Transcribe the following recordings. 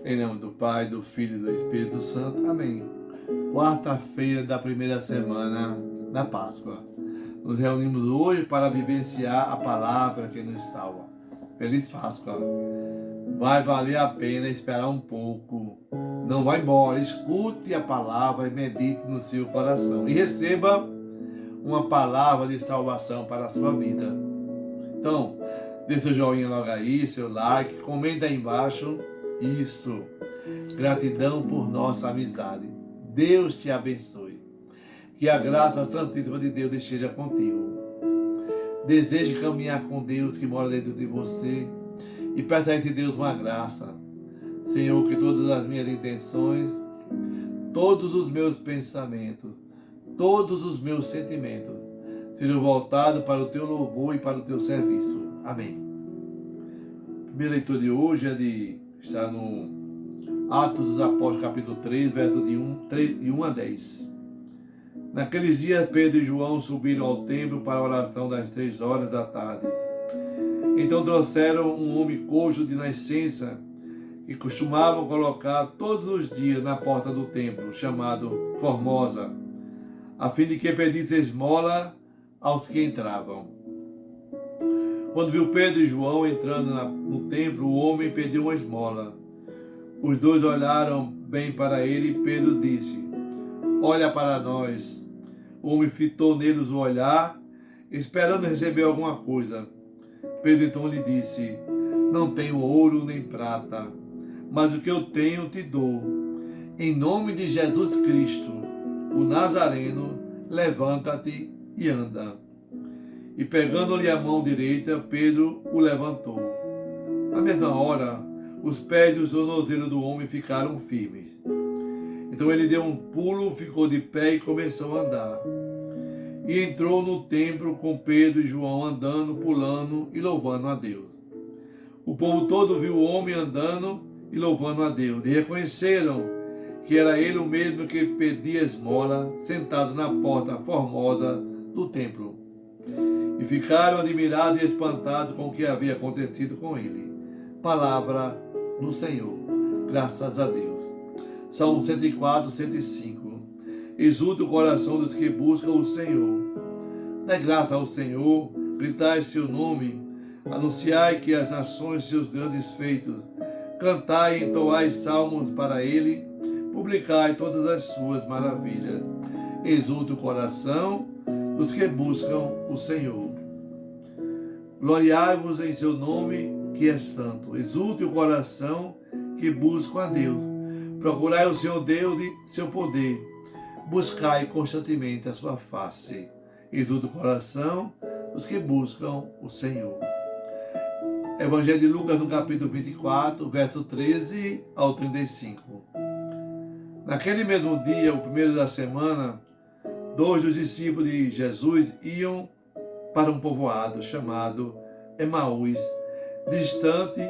Em nome do Pai, do Filho e do Espírito Santo. Amém. Quarta-feira da primeira semana da Páscoa. Nos reunimos hoje para vivenciar a palavra que nos salva. Feliz Páscoa. Vai valer a pena esperar um pouco. Não vá embora. Escute a palavra e medite no seu coração. E receba uma palavra de salvação para a sua vida. Então, dê seu joinha logo aí, seu like, comenta aí embaixo. Isso. Gratidão por nossa amizade. Deus te abençoe. Que a graça santíssima de Deus esteja contigo. Deseje caminhar com Deus que mora dentro de você e peça a esse Deus uma graça. Senhor, que todas as minhas intenções, todos os meus pensamentos, todos os meus sentimentos sejam voltados para o teu louvor e para o teu serviço. Amém. A primeira leitura de hoje está no Atos dos Apóstolos, capítulo 3, verso de 1 a 10. Naqueles dias, Pedro e João subiram ao templo para a oração das 3 horas da tarde. Então trouxeram um homem coxo de nascença, que costumavam colocar todos os dias na porta do templo, chamado Formosa, a fim de que pedisse esmola aos que entravam. Quando viu Pedro e João entrando no templo, o homem pediu uma esmola. Os dois olharam bem para ele e Pedro disse: "Olha para nós." O homem fitou neles o olhar, esperando receber alguma coisa. Pedro então lhe disse: "Não tenho ouro nem prata, mas o que eu tenho te dou. Em nome de Jesus Cristo, o Nazareno, levanta-te e anda." E pegando-lhe a mão direita, Pedro o levantou. Na mesma hora, os pés e os tornozelos do homem ficaram firmes. Então ele deu um pulo, ficou de pé e começou a andar. E entrou no templo com Pedro e João andando, pulando e louvando a Deus. O povo todo viu o homem andando e louvando a Deus. E reconheceram que era ele o mesmo que pedia esmola, sentado na porta formosa do templo. E ficaram admirados e espantados com o que havia acontecido com ele. Palavra do Senhor. Graças a Deus. Salmo 104, 105. Exulta o coração dos que buscam o Senhor. Dai graça ao Senhor, gritai seu nome, anunciai que as nações seus grandes feitos, cantai e entoai salmos para ele, publicai todas as suas maravilhas. Exulta o coração dos que buscam o Senhor. Gloriai-vos em seu nome, que é santo. Exulte o coração que busca a Deus. Procurai o Senhor Deus e seu poder. Buscai constantemente a sua face. Exulte o coração dos que buscam o Senhor. Evangelho de Lucas, no capítulo 24, verso 13 ao 35. Naquele mesmo dia, o primeiro da semana, 2 dos discípulos de Jesus iam para um povoado chamado Emaús, distante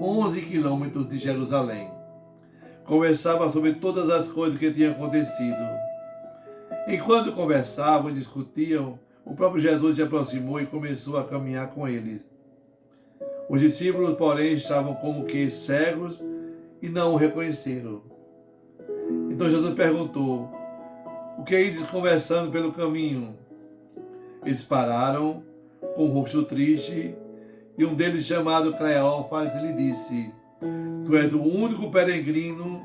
11 quilômetros de Jerusalém. Conversava sobre todas as coisas que tinham acontecido. Enquanto conversavam e discutiam, o próprio Jesus se aproximou e começou a caminhar com eles. Os discípulos, porém, estavam como que cegos e não o reconheceram. Então Jesus perguntou: "O que ides conversando pelo caminho?" Eles pararam, com o rosto triste, e um deles, chamado Cleófas, lhe disse: "Tu és o único peregrino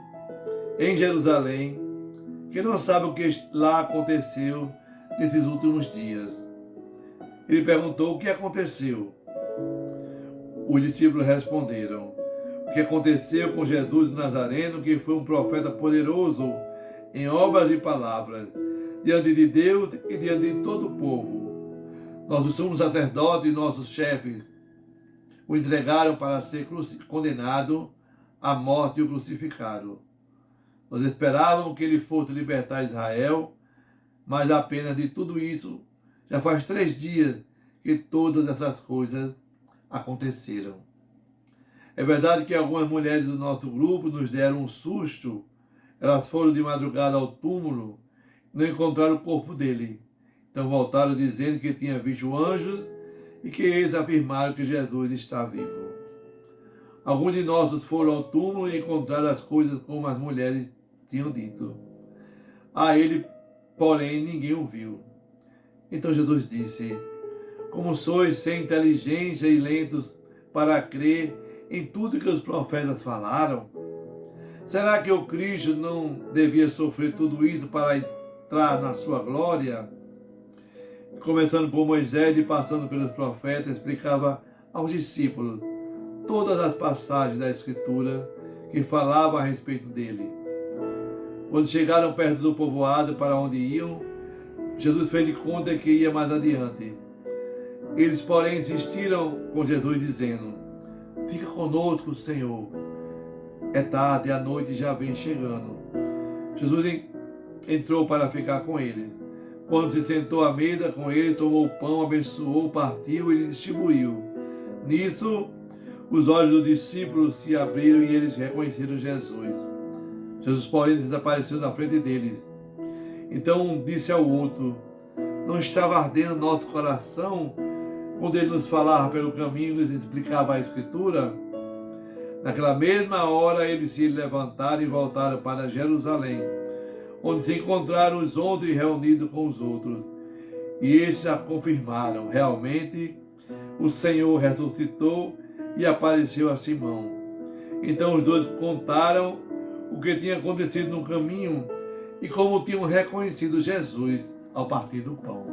em Jerusalém que não sabe o que lá aconteceu nesses últimos dias." Ele perguntou: "O que aconteceu?" Os discípulos responderam: "O que aconteceu com Jesus de Nazareno, que foi um profeta poderoso em obras e palavras, diante de Deus e diante de todo o povo. Nossos sumos sacerdotes e nossos chefes o entregaram para ser condenado à morte e o crucificaram. Nós esperávamos que ele fosse libertar Israel, mas apenas de tudo isso já faz 3 dias que todas essas coisas aconteceram. É verdade que algumas mulheres do nosso grupo nos deram um susto. Elas foram de madrugada ao túmulo e não encontraram o corpo dele. Então voltaram dizendo que tinha visto anjos e que eles afirmaram que Jesus está vivo." Alguns de nós foram ao túmulo e encontraram as coisas como as mulheres tinham dito. A ele, porém, ninguém o viu. Então Jesus disse: como sois sem inteligência e lentos para crer em tudo que os profetas falaram? Será que o Cristo não devia sofrer tudo isso para entrar na sua glória? Começando por Moisés e passando pelos profetas, explicava aos discípulos todas as passagens da Escritura que falavam a respeito dele. Quando chegaram perto do povoado para onde iam, Jesus fez de conta que ia mais adiante. Eles, porém, insistiram com Jesus, dizendo: fica conosco, Senhor. É tarde, a noite já vem chegando. Jesus entrou para ficar com eles. Quando se sentou à mesa com ele, tomou o pão, abençoou, partiu e lhe distribuiu. Nisso, os olhos dos discípulos se abriram e eles reconheceram Jesus. Jesus, porém, desapareceu na frente deles. Então disse ao outro: não estava ardendo nosso coração quando ele nos falava pelo caminho e nos explicava a Escritura? Naquela mesma hora eles se levantaram e voltaram para Jerusalém, onde se encontraram os 11 reunidos com os outros. E estes a confirmaram: realmente o Senhor ressuscitou e apareceu a Simão. Então os dois contaram o que tinha acontecido no caminho e como tinham reconhecido Jesus ao partir do pão.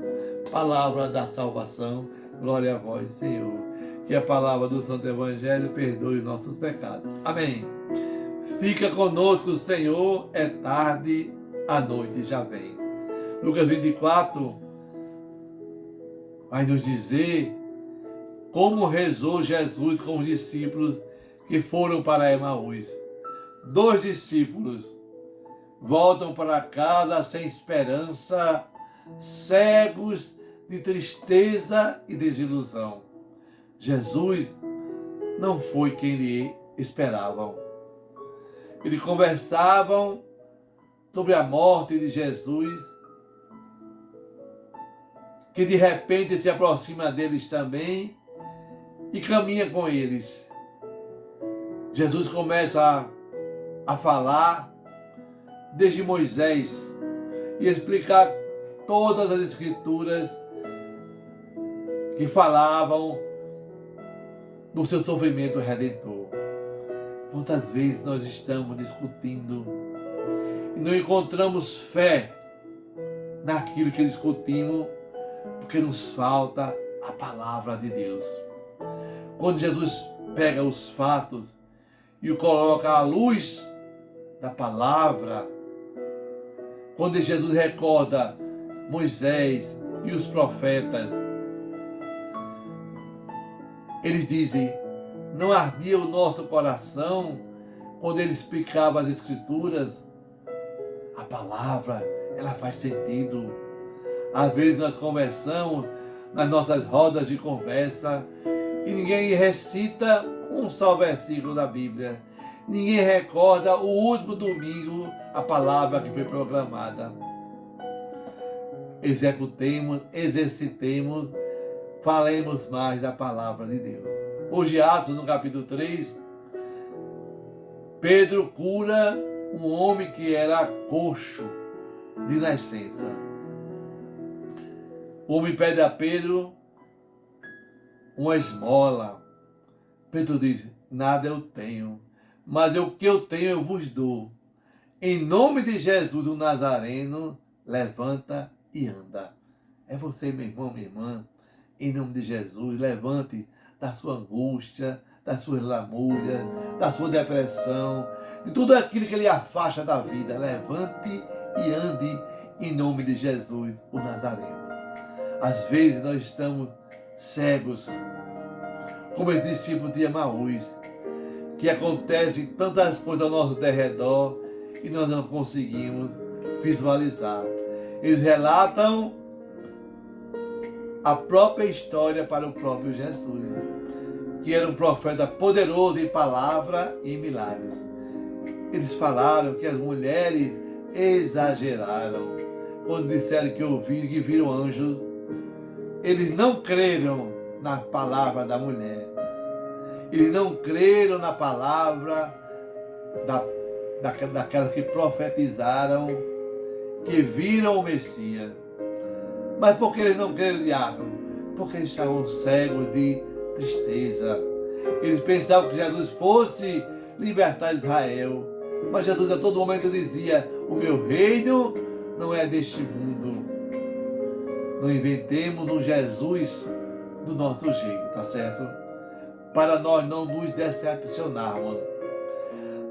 Palavra da salvação, glória a vós, Senhor. Que a palavra do Santo Evangelho perdoe nossos pecados. Amém. Fica conosco, Senhor, é tarde, a noite já vem. Lucas 24 vai nos dizer como rezou Jesus com os discípulos que foram para Emaús. 2 discípulos voltam para casa sem esperança, cegos de tristeza e desilusão. Jesus não foi quem lhe esperavam. Eles conversavam sobre a morte de Jesus, que de repente se aproxima deles também e caminha com eles. Jesus começa a falar desde Moisés e explicar todas as Escrituras que falavam do seu sofrimento redentor. Quantas vezes nós estamos discutindo e não encontramos fé naquilo que discutimos, porque nos falta a palavra de Deus. Quando Jesus pega os fatos e o coloca à luz da palavra, quando Jesus recorda Moisés e os profetas, eles dizem: não ardia o nosso coração quando ele explicava as Escrituras? A palavra, ela faz sentido. Às vezes nós conversamos nas nossas rodas de conversa e ninguém recita um só versículo da Bíblia. Ninguém recorda o último domingo a palavra que foi proclamada. Executemos, exercitemos, falemos mais da palavra de Deus. Hoje, Atos, no capítulo 3, Pedro cura um homem que era coxo de nascença. O homem pede a Pedro uma esmola. Pedro diz: nada eu tenho, mas o que eu tenho eu vos dou. Em nome de Jesus o Nazareno, levanta e anda. É você, meu irmão, minha irmã. Em nome de Jesus, levante da sua angústia, das suas lamúrias, da sua depressão, de tudo aquilo que lhe afasta da vida. Levante e ande em nome de Jesus, o Nazareno. Às vezes nós estamos cegos, como os discípulos de Emaús, que acontecem tantas coisas ao nosso derredor e nós não conseguimos visualizar. Eles relatam a própria história para o próprio Jesus, que era um profeta poderoso em palavra e em milagres. Eles falaram que as mulheres exageraram quando disseram que ouviram, que viram anjos. Eles não creram na palavra da mulher. Eles não creram na palavra daquelas que profetizaram, que viram o Messias. Mas por que eles não creram, diácono? Porque eles estavam cegos de tristeza. Eles pensavam que Jesus fosse libertar Israel. Mas Jesus a todo momento dizia: o meu reino não é deste mundo. Não inventemos um Jesus do nosso jeito, tá certo? Para nós não nos decepcionarmos.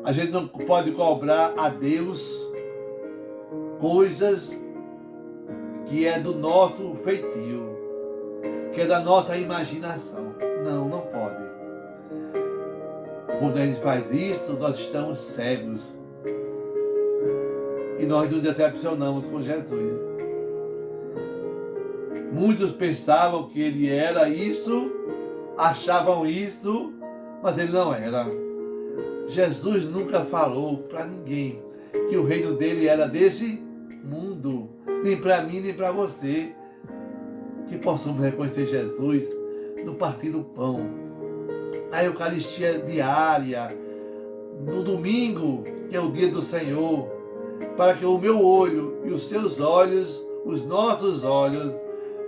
A gente não pode cobrar a Deus coisas que é do nosso feitio, que é da nossa imaginação. Não, não pode. Quando a gente faz isso, nós estamos cegos. E nós nos decepcionamos com Jesus. Muitos pensavam que ele era isso, achavam isso, mas ele não era. Jesus nunca falou para ninguém que o reino dele era desse mundo, nem para mim, nem para você. Que possamos reconhecer Jesus no partir do pão, na Eucaristia diária, no domingo, que é o dia do Senhor, para que o meu olho e os seus olhos, os nossos olhos,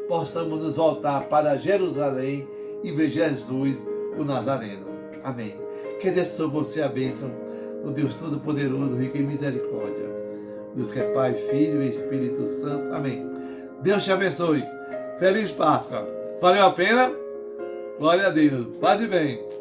possamos nos voltar para Jerusalém e ver Jesus, o Nazareno. Amém. Que desça sobre você a bênção do Deus Todo-Poderoso, rico em misericórdia. Deus que é Pai, Filho e Espírito Santo. Amém. Deus te abençoe. Feliz Páscoa. Valeu a pena? Glória a Deus. Paz e bem.